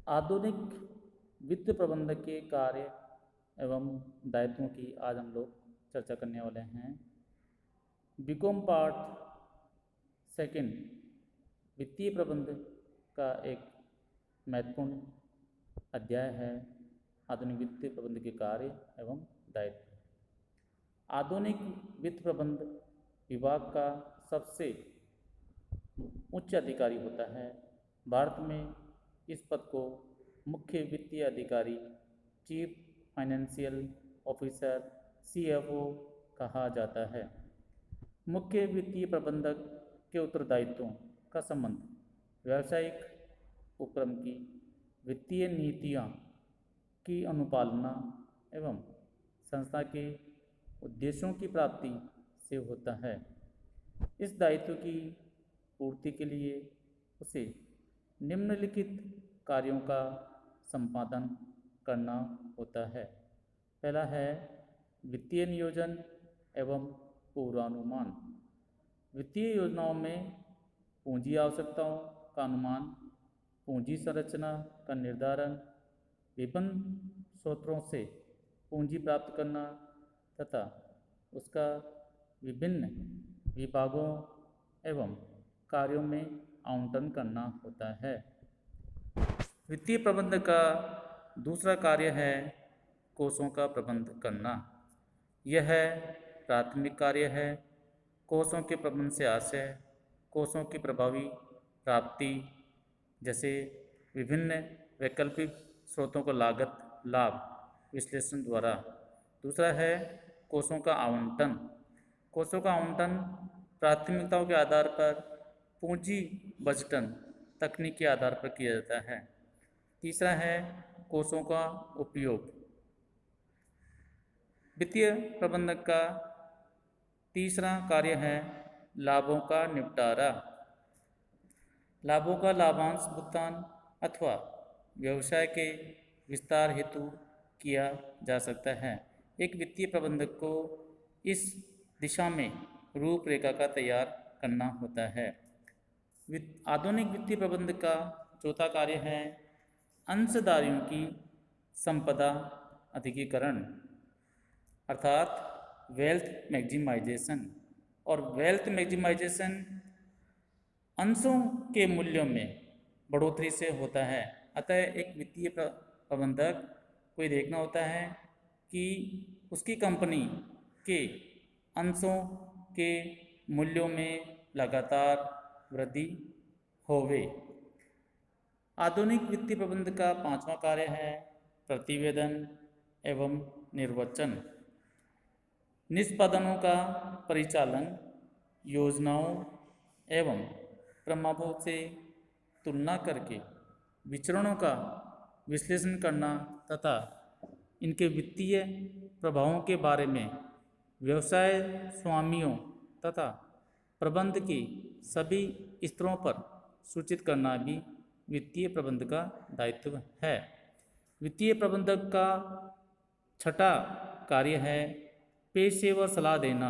आधुनिक वित्त प्रबंधक के कार्य एवं दायित्वों की आज हम लोग चर्चा करने वाले हैं। बीकॉम पार्ट सेकंड वित्तीय प्रबंध का एक महत्वपूर्ण अध्याय है आधुनिक वित्तीय प्रबंध के कार्य एवं दायित्व। आधुनिक वित्त प्रबंध विभाग का सबसे उच्च अधिकारी होता है। भारत में इस पद को मुख्य वित्तीय अधिकारी चीफ फाइनेंशियल ऑफिसर सीएफओ कहा जाता है। मुख्य वित्तीय प्रबंधक के उत्तरदायित्वों का संबंध व्यावसायिक उपक्रम की वित्तीय नीतियाँ की अनुपालना एवं संस्था के उद्देश्यों की प्राप्ति से होता है। इस दायित्व की पूर्ति के लिए उसे निम्नलिखित कार्यों का संपादन करना होता है। पहला है वित्तीय नियोजन एवं पूर्वानुमान। वित्तीय योजनाओं में पूंजी आवश्यकताओं का अनुमान, पूंजी संरचना का निर्धारण, विभिन्न स्रोतों से पूंजी प्राप्त करना तथा उसका विभिन्न विभागों एवं कार्यों में आवंटन करना होता है। वित्तीय प्रबंध का दूसरा कार्य है कोषों का प्रबंध करना। यह प्राथमिक कार्य है। कोषों के प्रबंध से आशय कोषों की प्रभावी प्राप्ति जैसे विभिन्न वैकल्पिक स्रोतों को लागत लाभ विश्लेषण द्वारा। दूसरा है कोषों का आवंटन। कोषों का आवंटन प्राथमिकताओं के आधार पर पूंजी बजटन तकनीक के आधार पर किया जाता है। तीसरा है कोषों का उपयोग। वित्तीय प्रबंधक का तीसरा कार्य है लाभों का निपटारा। लाभों का लाभांश भुगतान अथवा व्यवसाय के विस्तार हेतु किया जा सकता है। एक वित्तीय प्रबंधक को इस दिशा में रूपरेखा का तैयार करना होता है। आधुनिक वित्तीय प्रबंध का चौथा कार्य है अंशधारियों की संपदा अधिकीकरण अर्थात वेल्थ मैक्सिमाइजेशन। और वेल्थ मैक्सिमाइजेशन अंशों के मूल्यों में बढ़ोतरी से होता है। अतः एक वित्तीय प्रबंधक को ये देखना होता है कि उसकी कंपनी के अंशों के मूल्यों में लगातार वृद्धि होवे। आधुनिक वित्तीय प्रबंध का पांचवा कार्य है प्रतिवेदन एवं निर्वचन। निष्पादनों का परिचालन, योजनाओं एवं प्रमाणों से तुलना करके विचरणों का विश्लेषण करना तथा इनके वित्तीय प्रभावों के बारे में व्यवसाय स्वामियों तथा प्रबंध के सभी स्तरों पर सूचित करना भी वित्तीय प्रबंध का दायित्व है। वित्तीय प्रबंधक का छठा कार्य है पेशेवर सलाह देना।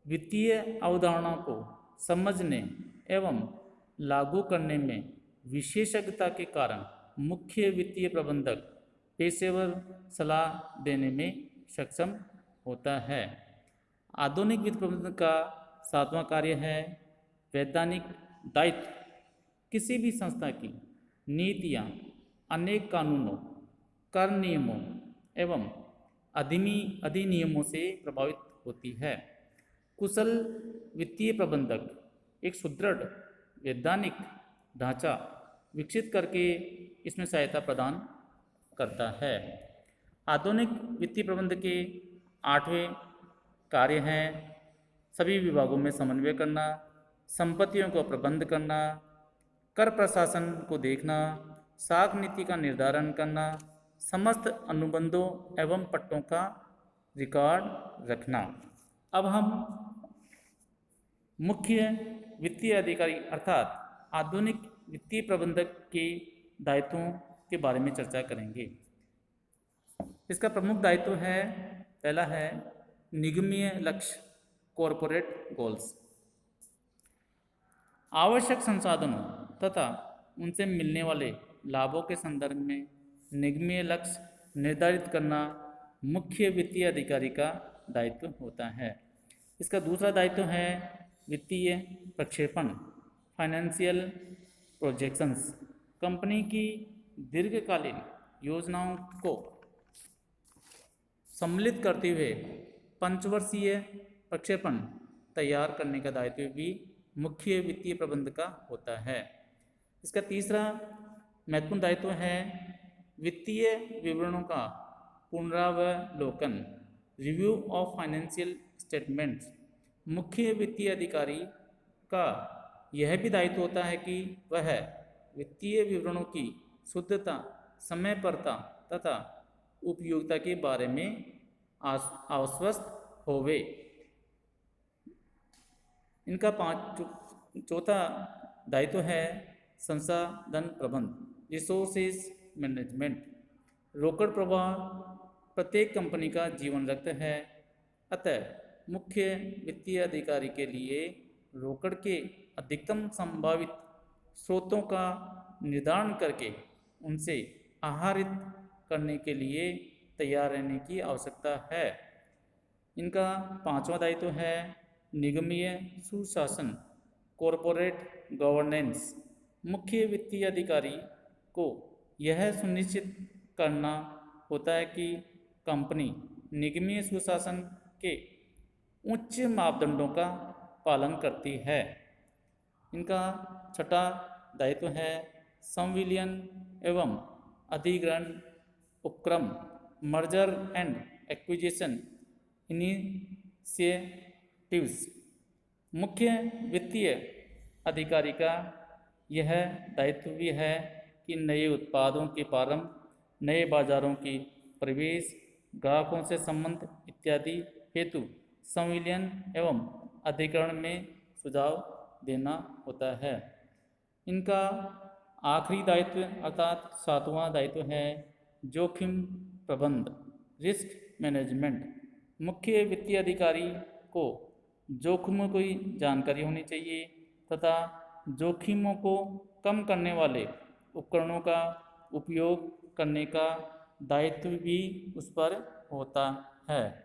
वित्तीय अवधारणा को समझने एवं लागू करने में विशेषज्ञता के कारण मुख्य वित्तीय प्रबंधक पेशेवर सलाह देने में सक्षम होता है। आधुनिक वित्त प्रबंधन का सातवां कार्य है वैधानिक दायित्व। किसी भी संस्था की नीतियाँ अनेक कानूनों, कर नियमों एवं अधिनियमों से प्रभावित होती है। कुशल वित्तीय प्रबंधक एक सुदृढ़ वैधानिक ढांचा विकसित करके इसमें सहायता प्रदान करता है। आधुनिक वित्तीय प्रबंध के आठवें कार्य हैं सभी विभागों में समन्वय करना, संपत्तियों को प्रबंध करना, कर प्रशासन को देखना, साख नीति का निर्धारण करना, समस्त अनुबंधों एवं पट्टों का रिकॉर्ड रखना। अब हम मुख्य वित्तीय अधिकारी अर्थात आधुनिक वित्तीय प्रबंधक के दायित्वों के बारे में चर्चा करेंगे। इसका प्रमुख दायित्व है पहला है निगमीय लक्ष्य कॉरपोरेट गोल्स। आवश्यक संसाधनों तथा उनसे मिलने वाले लाभों के संदर्भ में निगमीय लक्ष्य निर्धारित करना मुख्य वित्तीय अधिकारी का दायित्व होता है। इसका दूसरा दायित्व है वित्तीय प्रक्षेपण, फाइनेंशियल प्रोजेक्शंस। कंपनी की दीर्घकालीन योजनाओं को सम्मिलित करते हुए पंचवर्षीय प्रक्षेपण तैयार करने का दायित्व भी मुख्य वित्तीय प्रबंध का होता है। इसका तीसरा महत्वपूर्ण दायित्व है वित्तीय विवरणों का पुनरावलोकन, रिव्यू ऑफ फाइनेंशियल स्टेटमेंट्स। मुख्य वित्तीय अधिकारी का यह भी दायित्व होता है कि वह वित्तीय विवरणों की शुद्धता, समयपरता तथा उपयोगिता के बारे में आश्वस्त होवे। इनका चौथा दायित्व है संसाधन प्रबंध, रिसोर्सेज मैनेजमेंट। रोकड़ प्रवाह प्रत्येक कंपनी का जीवन रक्त है, अतः मुख्य वित्तीय अधिकारी के लिए रोकड़ के अधिकतम संभावित स्रोतों का निर्धारण करके उनसे आहरित करने के लिए तैयार रहने की आवश्यकता है। इनका पांचवा दायित्व है निगमीय सुशासन, कॉरपोरेट गवर्नेंस। मुख्य वित्तीय अधिकारी को यह सुनिश्चित करना होता है कि कंपनी निगमीय सुशासन के उच्च मापदंडों का पालन करती है। इनका छठा दायित्व है संविलियन एवं अधिग्रहण उपक्रम, मर्जर एंड एक्विजिशन इनिशिएटिव्स। मुख्य वित्तीय अधिकारी का यह दायित्व भी है कि नए उत्पादों के प्रारंभ, नए बाजारों की प्रवेश, ग्राहकों से संबंध इत्यादि हेतु संविलियन एवं अधिग्रहण में सुझाव देना होता है। इनका आखिरी दायित्व अर्थात सातवां दायित्व है जोखिम प्रबंध, रिस्क मैनेजमेंट। मुख्य वित्तीय अधिकारी को जोखिमों की जानकारी होनी चाहिए तथा जोखिमों को कम करने वाले उपकरणों का उपयोग करने का दायित्व भी उस पर होता है।